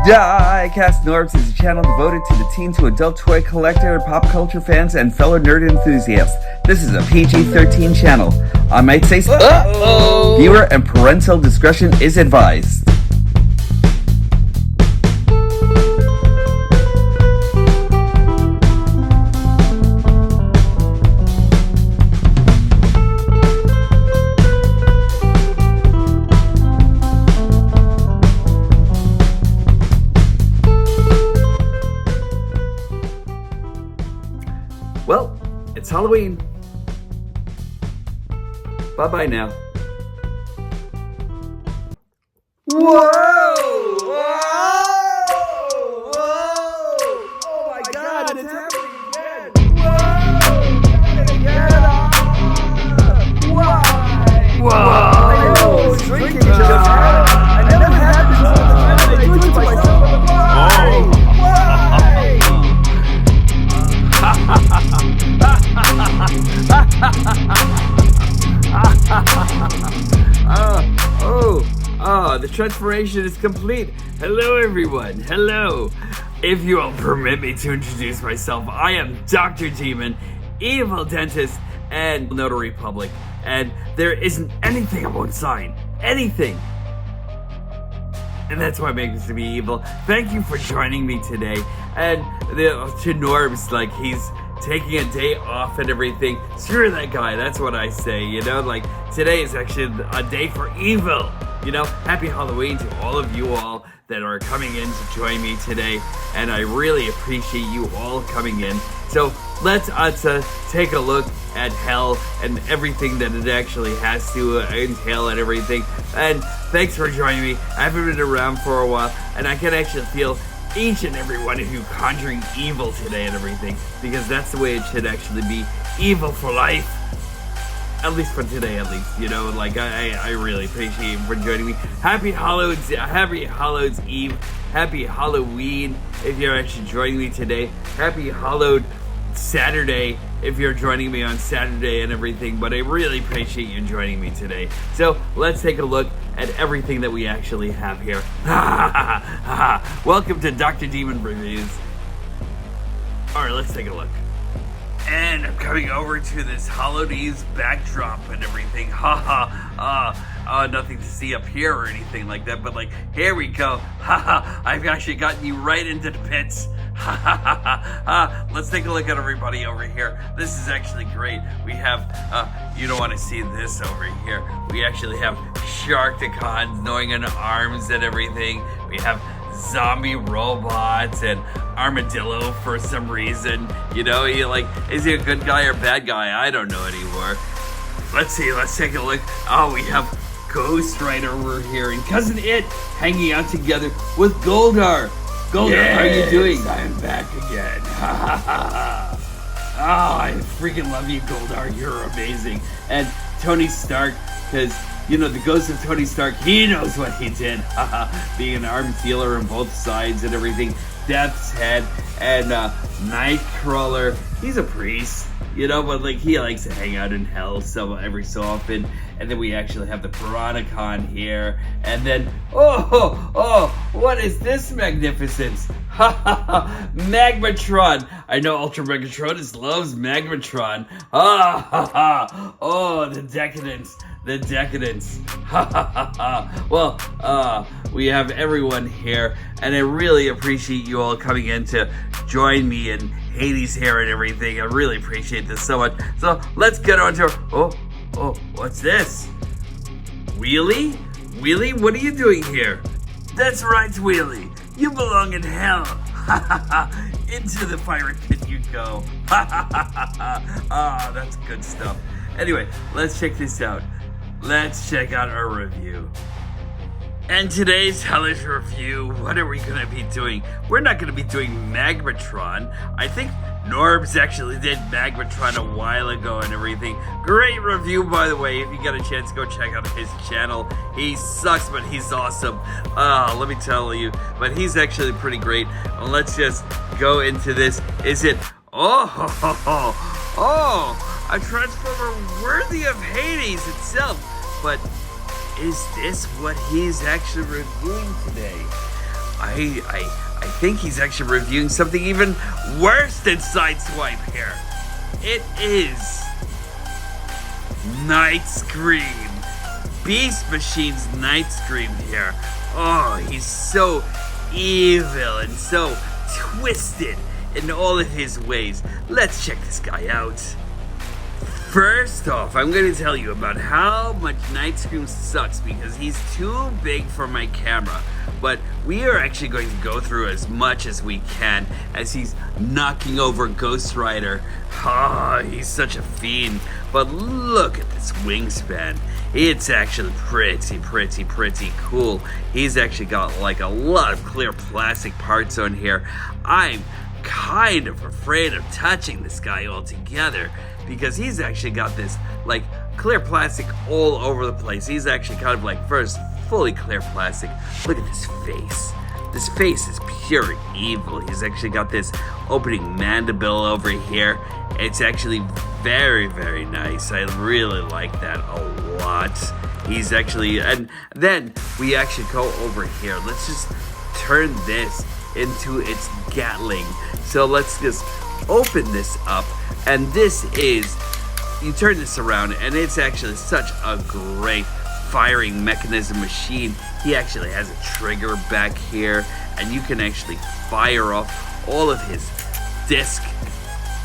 DIECAST NORBZ is a channel devoted to the teen to adult toy collector, pop culture fans, and fellow nerd enthusiasts. This is a PG-13 channel. I might say so. Viewer and parental discretion is advised. Well, it's Halloween. Bye-bye now. Whoa! Whoa! Whoa! Oh my God, it's happening again! Whoa! Why? Whoa! I know, it's drinking just happened. I never had this all the time. I do it to myself. Why? The transformation is complete. Hello everyone, hello. If you will permit me to introduce myself, I am Dr. Demon, evil dentist, and notary public. And there isn't anything I won't sign, anything. And that's what makes me evil. Thank you for joining me today. And to NORBZ, like he's taking a day off and everything. Screw that guy, that's what I say, you know? Like, today is actually a day for evil. You know, happy Halloween to all of you all that are coming in to join me today. And I really appreciate you all coming in. So let's take a look at hell and everything that it actually has to entail and everything. And thanks for joining me. I haven't been around for a while, and I can actually feel each and every one of you conjuring evil today and everything, because that's the way it should actually be. Evil for life. At least for today, at least, you know, like, I really appreciate you for joining me. Happy Halloween's Eve. Happy Halloween if you're actually joining me today. Happy Hallowed Saturday if you're joining me on Saturday and everything, but I really appreciate you joining me today. So let's take a look at everything that we actually have here. Welcome to Dr. Demon Reviews. Alright, let's take a look. And I'm coming over to this Hallowed Eve backdrop and everything. Nothing to see up here or anything like that, but like, here we go. I've actually gotten you right into the pits. Let's take a look at everybody over here. This is actually great. We have, you don't want to see this over here. We actually have Sharkticons knowing in arms and everything. We have zombie robots and armadillo for some reason. You know, is he a good guy or bad guy? I don't know anymore. Let's see, let's take a look. Oh, we have Ghost Rider over here and Cousin It hanging out together with Goldar. Goldar, yes, how are you doing? I'm back again. Oh, I freaking love you, Goldar. You're amazing. And Tony Stark, because, you know, the ghost of Tony Stark, he knows what he did. Being an arms dealer on both sides and everything. Death's Head and Nightcrawler. He's a priest, you know, but like he likes to hang out in hell every so often. And then we actually have the Piranacon here. And then, what is this magnificence? Magmatron. I know Ultra Megatron loves Magmatron. Oh, the decadence. The decadence. Well, we have everyone here, and I really appreciate you all coming in to join me in Hades here and everything. I really appreciate this so much. So let's get on to what's this? Wheelie? Wheelie, what are you doing here? That's right, Wheelie. You belong in hell. Into the pirate pit you go. That's good stuff. Anyway, let's check this out. Let's check out our review. And today's hellish review, what are we going to be doing? We're not going to be doing Magmatron. I think NORBZ actually did Magmatron a while ago and everything. Great review, by the way. If you get a chance, go check out his channel. He sucks, but he's awesome. Let me tell you. But he's actually pretty great. Well, let's just go into this. Is it... a transformer worthy of Hades itself. But is this what he's actually reviewing today? I I think he's actually reviewing something even worse than Sideswipe here. It is NIGHTSCREAM. Beast Machine's NIGHTSCREAM here. Oh, he's so evil and so twisted in all of his ways. Let's check this guy out. First off, I'm going to tell you about how much NIGHTSCREAM sucks because he's too big for my camera. But we are actually going to go through as much as we can as he's knocking over Ghost Rider. Ah, he's such a fiend. But look at this wingspan. It's actually pretty cool. He's actually got like a lot of clear plastic parts on here. I'm kind of afraid of touching this guy altogether because he's actually got this like clear plastic all over the place. He's actually kind of like first fully clear plastic. Look at this face. This face is pure evil. He's actually got this opening mandible over here. It's actually very nice. I really like that a lot. He's actually, and then we actually go over here. Let's just turn this into its Gatling. So let's just open this up, and this is, you turn this around and it's actually such a great firing mechanism machine. He actually has a trigger back here, and you can actually fire off all of his disc.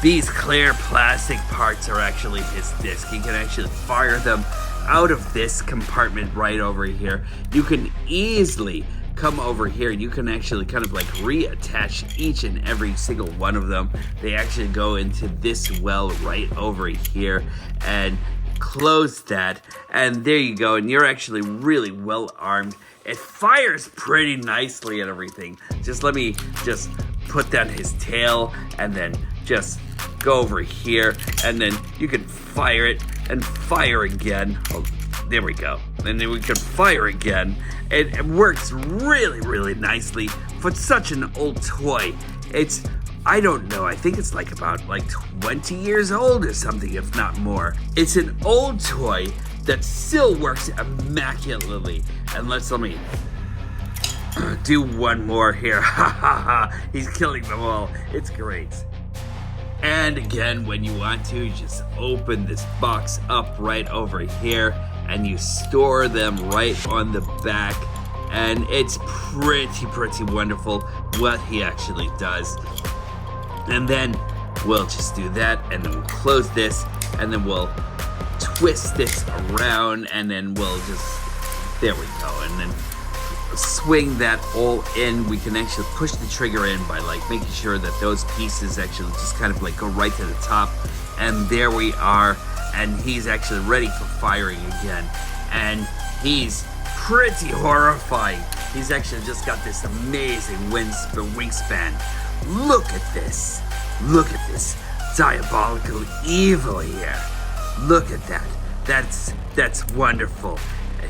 These clear plastic parts are actually his disc. You can actually fire them out of this compartment right over here. You can easily come over here. You can actually kind of like reattach each and every single one of them. They actually go into this well right over here and close that, and there you go, and you're actually really well armed. It fires pretty nicely and everything. Just let me just put down his tail and then just go over here, and then you can fire it and fire again. Oh, there we go. And then we can fire again. It works really nicely for such an old toy. It's, I don't know, I think it's like about like 20 years old or something, if not more. It's an old toy that still works immaculately. And let me do one more here. He's killing them all. It's great. And again, when you want to, just open this box up right over here and you store them right on the back. And it's pretty wonderful what he actually does. And then we'll just do that, and then we'll close this, and then we'll twist this around, and then we'll just, there we go, and then swing that all in. We can actually push the trigger in by like making sure that those pieces actually just kind of like go right to the top, and there we are, and he's actually ready for firing again, and he's pretty horrifying. He's actually just got this amazing wingspan. Look at this. Look at this diabolical evil here. Look at that. That's wonderful.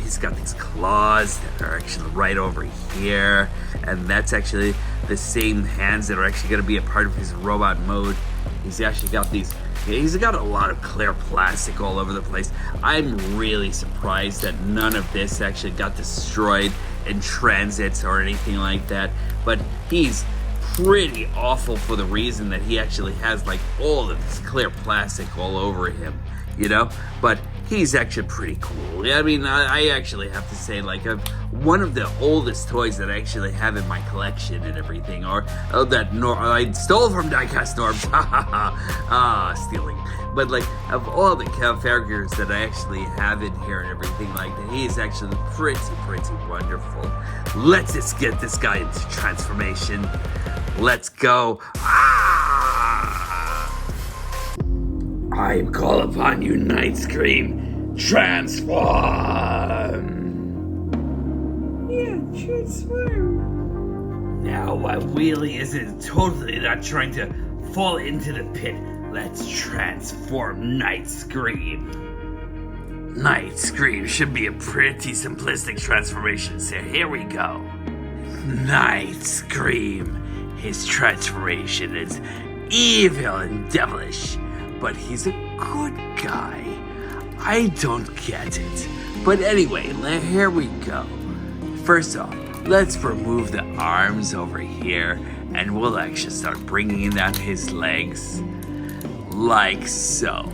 He's got these claws that are actually right over here, and that's actually the same hands that are actually going to be a part of his robot mode. He's actually got these, he's got a lot of clear plastic all over the place. I'm really surprised that none of this actually got destroyed in transits or anything like that, but he's pretty awful for the reason that he actually has like all of this clear plastic all over him, you know, but he's actually pretty cool. I mean, I actually have to say, like, one of the oldest toys that I actually have in my collection and everything, or that I stole from DIECAST NORBZ. Stealing. But like, of all the characters that I actually have in here and everything like that, he is actually pretty wonderful. Let's just get this guy into transformation. Let's go. I call upon you, NIGHTSCREAM. Transform! Yeah, transform. Now, while Wheelie isn't totally not trying to fall into the pit, let's transform NIGHTSCREAM. NIGHTSCREAM should be a pretty simplistic transformation, so here we go. NIGHTSCREAM. His transformation is evil and devilish, but he's a good guy. I don't get it. But anyway, here we go. First off, let's remove the arms over here, and we'll actually start bringing down his legs like so.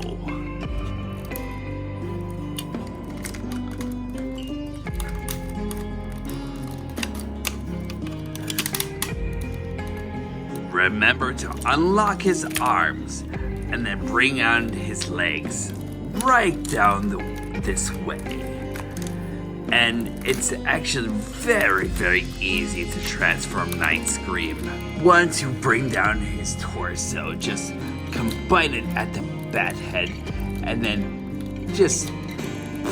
Remember to unlock his arms and then bring on his legs right down this way. And it's actually very, very easy to transform NIGHTSCREAM. Once you bring down his torso, just combine it at the bat head and then just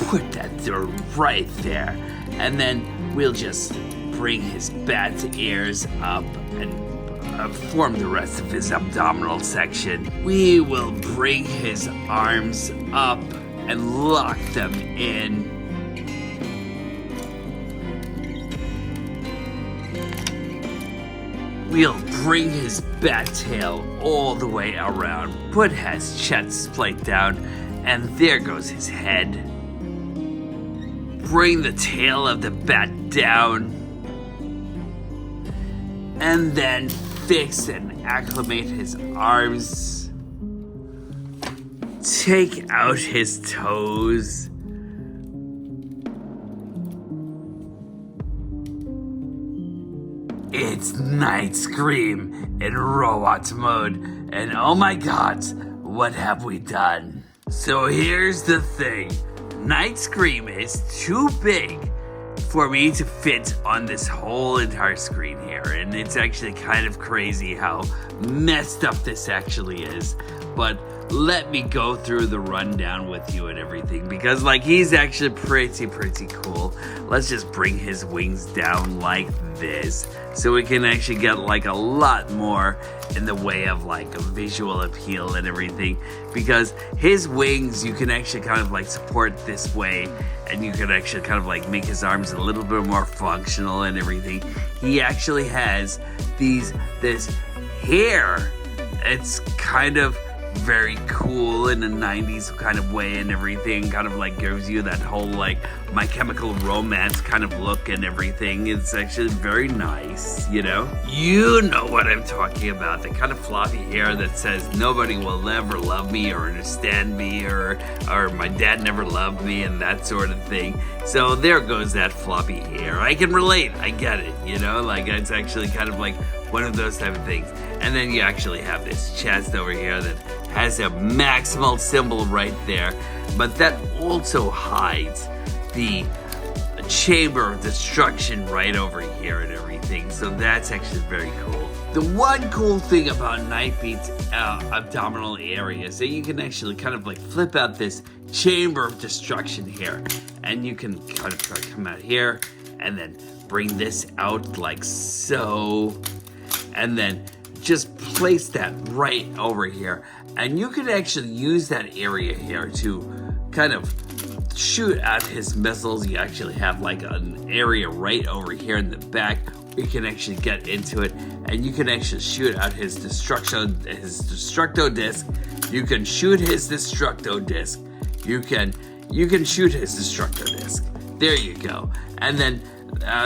put that there right there. And then we'll just bring his bat ears up and form the rest of his abdominal section. We will bring his arms up and lock them in. We'll bring his bat tail all the way around, put his chest plate down, and there goes his head. Bring the tail of the bat down, and then fix and acclimate his arms. Take out his toes. It's NIGHTSCREAM in robot mode, and oh my god, what have we done? So here's the thing, NIGHTSCREAM is too big for me to fit on this whole entire screen here, and it's actually kind of crazy how messed up this actually is. But let me go through the rundown with you and everything, because like he's actually pretty cool. Let's just bring his wings down like this so we can actually get like a lot more in the way of like a visual appeal and everything, because his wings you can actually kind of like support this way, and you can actually kind of like make his arms a little bit more functional and everything. He actually has this hair. It's kind of very cool in a 90s kind of way and everything, kind of like gives you that whole like My Chemical Romance kind of look and everything. It's actually very nice, you know? You know what I'm talking about, the kind of floppy hair that says nobody will ever love me or understand me, or my dad never loved me and that sort of thing. So there goes that floppy hair. I can relate, I get it, you know? Like it's actually kind of like one of those type of things. And then you actually have this chest over here that has a maximal symbol right there, but that also hides the chamber of destruction right over here and everything. So that's actually very cool. The one cool thing about Nightbeat's abdominal area is that you can actually kind of like flip out this chamber of destruction here, and you can kind of come out here and then bring this out like so, and then just place that right over here, and you can actually use that area here to kind of shoot out his missiles. You actually have like an area right over here in the back where you can actually get into it, and you can actually shoot out his destructo disc. You can shoot his destructo disc. You can shoot his destructo disc. There you go. And then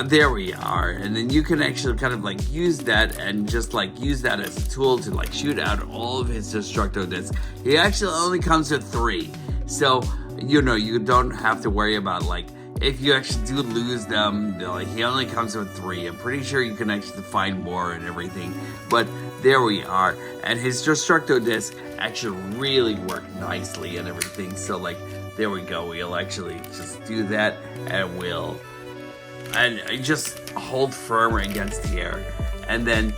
there we are, and then you can actually kind of like use that and just like use that as a tool to like shoot out all of his destructo discs. He actually only comes with 3, so you know you don't have to worry about like if you actually do lose them. Like he only comes with 3. I'm pretty sure you can actually find more and everything, but there we are. And his destructo disc actually really work nicely and everything. So like there we go. We'll actually just do that, and we'll just hold firm against here, and then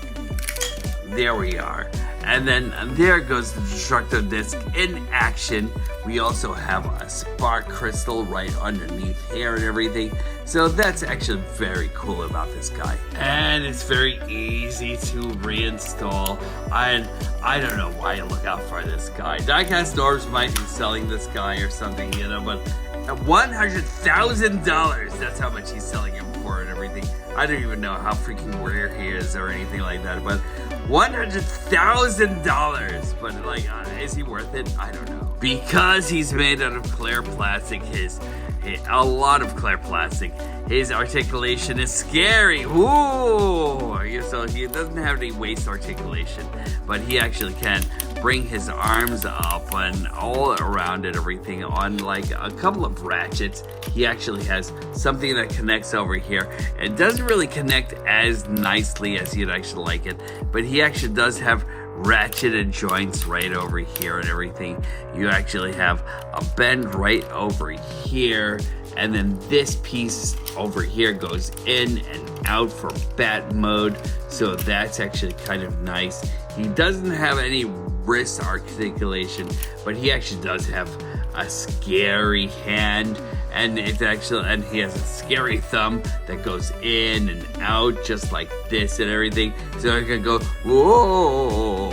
there we are. And then there goes the destructo disc in action. We also have a spark crystal right underneath here and everything. So that's actually very cool about this guy. And it's very easy to reinstall. And I don't know why you look out for this guy. DIECAST NORBZ might be selling this guy or something, you know, but at $100,000, that's how much he's selling him for and everything. I don't even know how freaking rare he is or anything like that, but $100,000. But like, is he worth it? I don't know. Because he's made out of clear plastic, his a lot of clear plastic. His articulation is scary. Ooh! So he doesn't have any waist articulation, but he actually can bring his arms up and all around it, everything on like a couple of ratchets. He actually has something that connects over here. It doesn't really connect as nicely as you'd actually like it, but he actually does have ratcheted joints right over here and everything. You actually have a bend right over here, and then this piece over here goes in and out for bat mode, so that's actually kind of nice. He doesn't have any wrist articulation, but he actually does have a scary hand, and he has a scary thumb that goes in and out just like this and everything, so I can go whoa.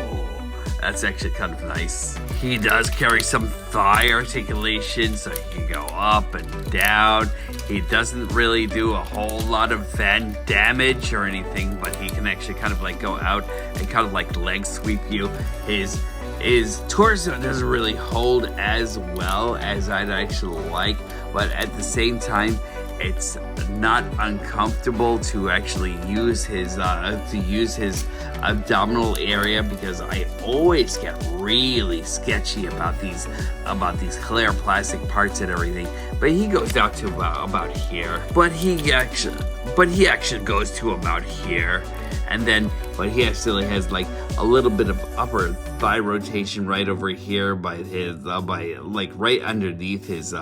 That's actually kind of nice. He does carry some thigh articulation, so he can go up and down. He doesn't really do a whole lot of fan damage or anything, but he can actually kind of like go out and kind of like leg sweep you. His torso doesn't really hold as well as I'd actually like, but at the same time, it's not uncomfortable to actually use his abdominal area, because I always get really sketchy about these clear plastic parts and everything. But he goes down to about here. But he actually goes to about here. And then, but he actually has like a little bit of upper thigh rotation right over here by his, like right underneath his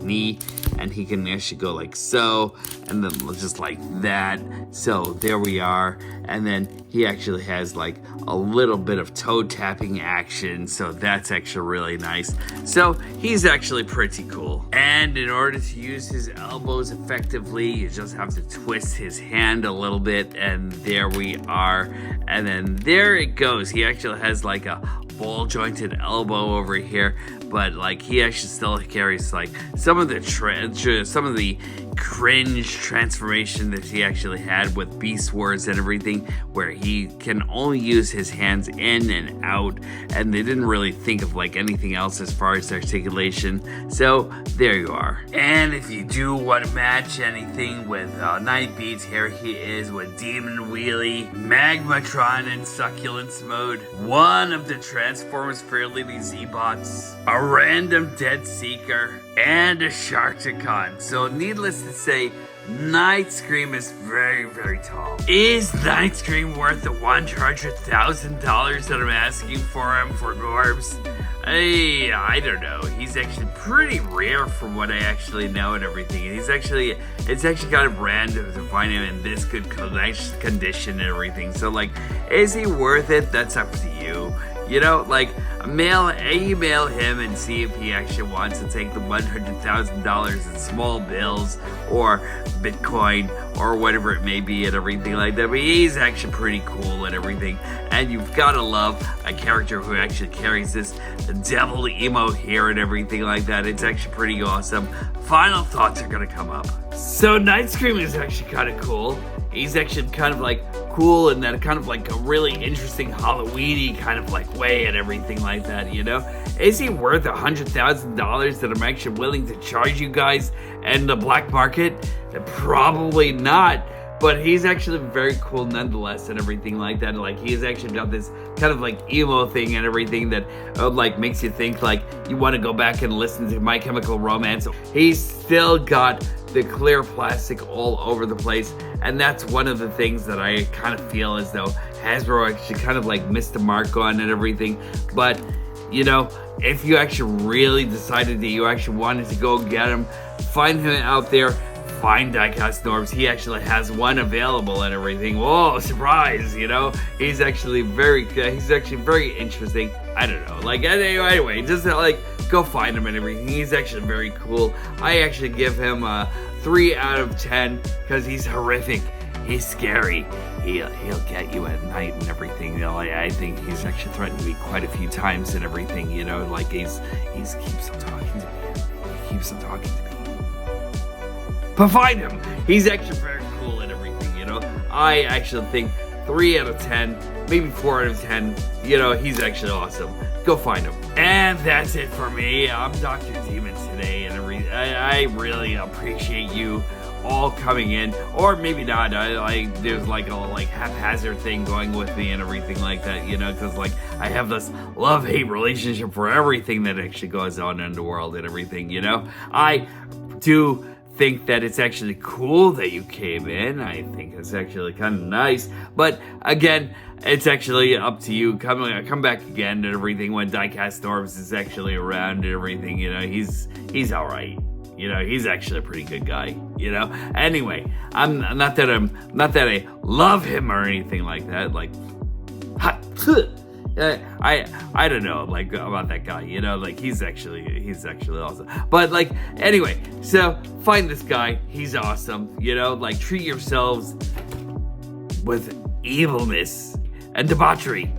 knee, and he can actually go like so, and then just like that. So there we are. And then he actually has like a little bit of toe tapping action, so that's actually really nice. So he's actually pretty cool. And in order to use his elbows effectively, you just have to twist his hand a little bit, and there we are. And then there it goes. He actually has like a ball jointed elbow over here, but like he actually still carries like some of the cringe transformation that he actually had with Beast Wars and everything, where he can only use his hands in and out, and they didn't really think of like anything else as far as articulation. So there you are. And if you do want to match anything with Nightbeats, here he is with Demon Wheelie, Magmatron in Succulence mode, one of the Transformers Fair Lady Z-Bots, a random Dead Seeker, and a Sharkticon. So needless to say, NightScream is very, very tall. Is NightScream worth the $100,000 that I'm asking for him for NORBZ? I don't know. He's actually pretty rare from what I actually know and everything. And it's actually kind of random to find him in this good condition and everything. So like, is he worth it? That's up to you. You know, like, email him and see if he actually wants to take the $100,000 in small bills or Bitcoin or whatever it may be and everything like that. But he's actually pretty cool and everything. And you've got to love a character who actually carries this devil emo here and everything like that. It's actually pretty awesome. Final thoughts are going to come up. So NightScream is actually kind of cool. He's actually kind of like cool in that kind of like a really interesting Halloween-y kind of like way and everything like that, you know? Is he worth $100,000 that I'm actually willing to charge you guys in the black market? Probably not, but he's actually very cool nonetheless and everything like that. Like, he's actually got this kind of like emo thing and everything that like makes you think like you want to go back and listen to My Chemical Romance. He's still got the clear plastic all over the place, and that's one of the things that I kind of feel as though Hasbro actually kind of like missed the mark on and everything. But you know, if you actually really decided that you actually wanted to go get him, find him out there. Find DIECAST NORBZ. He actually has one available and everything. Whoa, surprise, you know? He's actually very interesting. I don't know. Like, anyway, just like, go find him and everything. He's actually very cool. I actually give him a 3 out of 10 because he's horrific. He's scary. He'll get you at night and everything. You know, I think he's actually threatened me quite a few times and everything, you know? Like, he keeps on talking to me. He keeps on talking to me. But find him. He's actually very cool and everything, you know. I actually think 3 out of 10, maybe 4 out of 10. You know, he's actually awesome. Go find him. And that's it for me. I'm Dr. Demon today, and I really appreciate you all coming in, or maybe not. There's like a haphazard thing going with me and everything like that, you know, because like I have this love-hate relationship for everything that actually goes on in the world and everything, you know. I do think that it's actually cool that you came in. I think it's actually kind of nice, but again, it's actually up to you. Come back again and everything when DIECAST NORBZ is actually around and everything, you know. He's all right. You know, he's actually a pretty good guy, you know? Anyway, I'm not that I love him or anything like that. Like, I don't know, like, about that guy, you know? Like, he's actually awesome. But, like, anyway, so find this guy. He's awesome, you know? Like, treat yourselves with evilness and debauchery.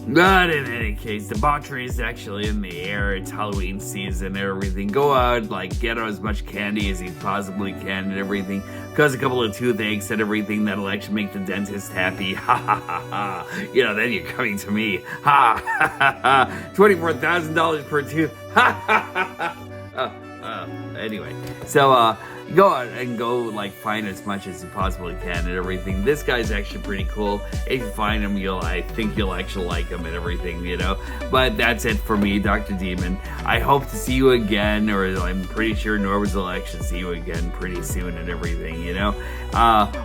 But in any case, debauchery is actually in the air. It's Halloween season and everything. Go out, like, get as much candy as you possibly can and everything. Cause a couple of toothaches and everything that'll actually make the dentist happy. Ha ha ha ha. You know, then you're coming to me. Ha ha ha ha. $24,000 per tooth. Ha ha ha ha. Anyway, so, go out and go, like, find as much as you possibly can and everything. This guy's actually pretty cool. If you find him, I think you'll actually like him and everything, you know. But that's it for me, Dr. Demon. I hope to see you again, or I'm pretty sure NORBZ will actually see you again pretty soon and everything, you know.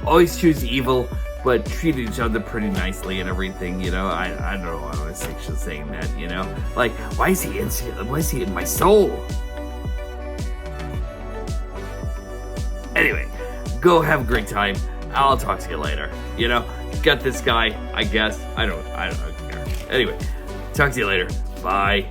Always choose evil, but treat each other pretty nicely and everything, you know. I don't know why I was actually saying that, you know. Like, why is he in my soul? Anyway, go have a great time. I'll talk to you later. You know, got this guy, I guess. I don't care. Anyway, talk to you later. Bye.